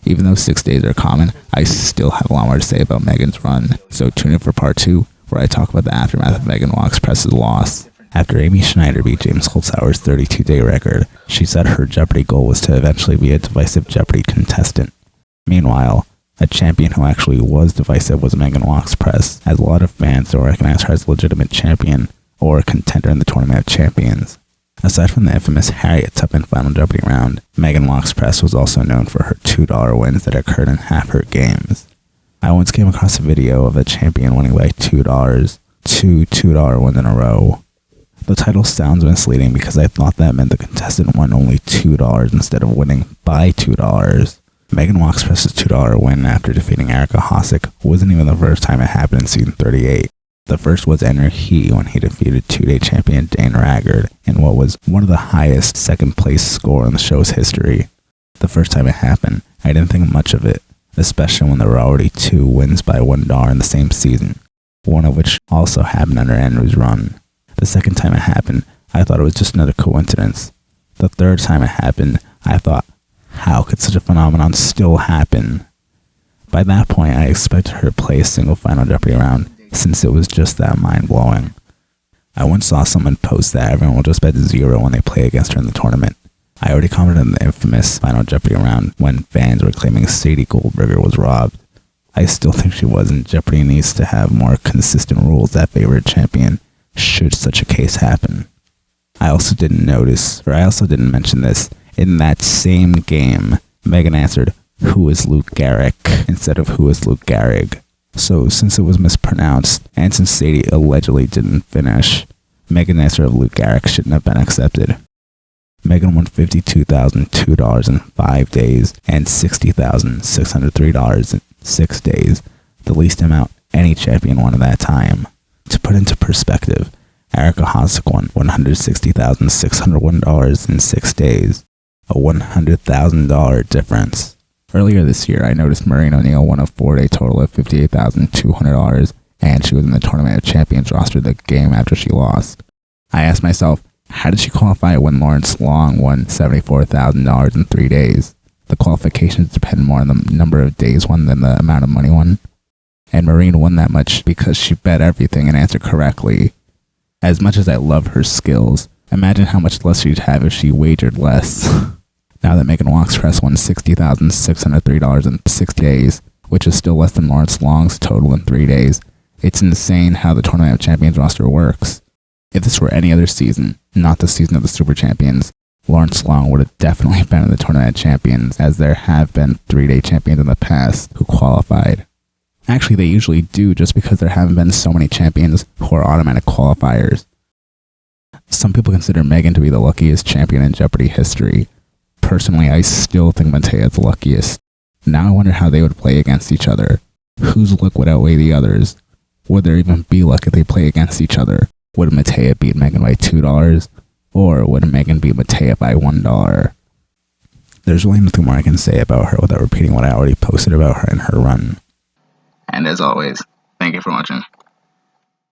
Even though 6 days are common, I still have a lot more to say about Megan's run, so tune in for part 2, where I talk about the aftermath of Megan Wachspress's loss. After Amy Schneider beat James Holzhauer's 32-day record, she said her Jeopardy goal was to eventually be a divisive Jeopardy contestant. Meanwhile, a champion who actually was divisive was Megan Wachspress, as a lot of fans don't recognize her as a legitimate champion or a contender in the Tournament of Champions. Aside from the infamous Harriet Tubman Final Jeopardy round, Megan Wachspress was also known for her $2 wins that occurred in half her games. I once came across a video of a champion winning by $2, two $2 wins in a row. The title sounds misleading because I thought that meant the contestant won only $2 instead of winning by $2. Megan Wachspress's $2 win after defeating Eric Ahasic wasn't even the first time it happened in season 38. The first was Enter He when he defeated two-day champion Dane Raggard in what was one of the highest second-place score in the show's history. The first time it happened, I didn't think much of it, especially when there were already 2 wins by $1 in the same season, one of which also happened under Andrew's run. The second time it happened, I thought it was just another coincidence. The third time it happened, I thought, how could such a phenomenon still happen? By that point, I expected her to play a single Final Jeopardy round, since it was just that mind-blowing. I once saw someone post that everyone will just bet 0 when they play against her in the tournament. I already commented on the infamous Final Jeopardy round when fans were claiming Sadie Goldberger was robbed. I still think she wasn't. Jeopardy needs to have more consistent rules that favor a champion, should such a case happen. I also didn't mention this. In that same game, Megan answered, "Who is Luke Garrick?" instead of "Who is Luke Gehrig?" So, since it was mispronounced, and since Sadie allegedly didn't finish, Megan's answer of Luke Garrick shouldn't have been accepted. Megan won $52,002 in 5 days, and $60,603 in 6 days, the least amount any champion won at that time. To put into perspective, Eric Ahasic won $160,601 in 6 days, a $100,000 difference. Earlier this year, I noticed Maureen O'Neill won a 4-day total of $58,200, and she was in the Tournament of Champions roster the game after she lost. I asked myself, how did she qualify when Lawrence Long won $74,000 in 3 days? The qualifications depend more on the number of days won than the amount of money won. And Maureen won that much because she bet everything and answered correctly. As much as I love her skills, imagine how much less she'd have if she wagered less. Now that Megan Wachspress won $60,603 in 6 days, which is still less than Lawrence Long's total in 3 days, it's insane how the Tournament of Champions roster works. If this were any other season, not the season of the Super Champions, Lawrence Long would have definitely been in the Tournament of Champions, as there have been 3-day champions in the past who qualified. Actually, they usually do, just because there haven't been so many champions who are automatic qualifiers. Some people consider Megan to be the luckiest champion in Jeopardy history. Personally, I still think Matea is the luckiest. Now I wonder how they would play against each other. Whose luck would outweigh the others? Would there even be luck if they play against each other? Would Matea beat Megan by $2? Or would Megan beat Matea by $1? There's really nothing more I can say about her without repeating what I already posted about her in her run. And as always, thank you for watching.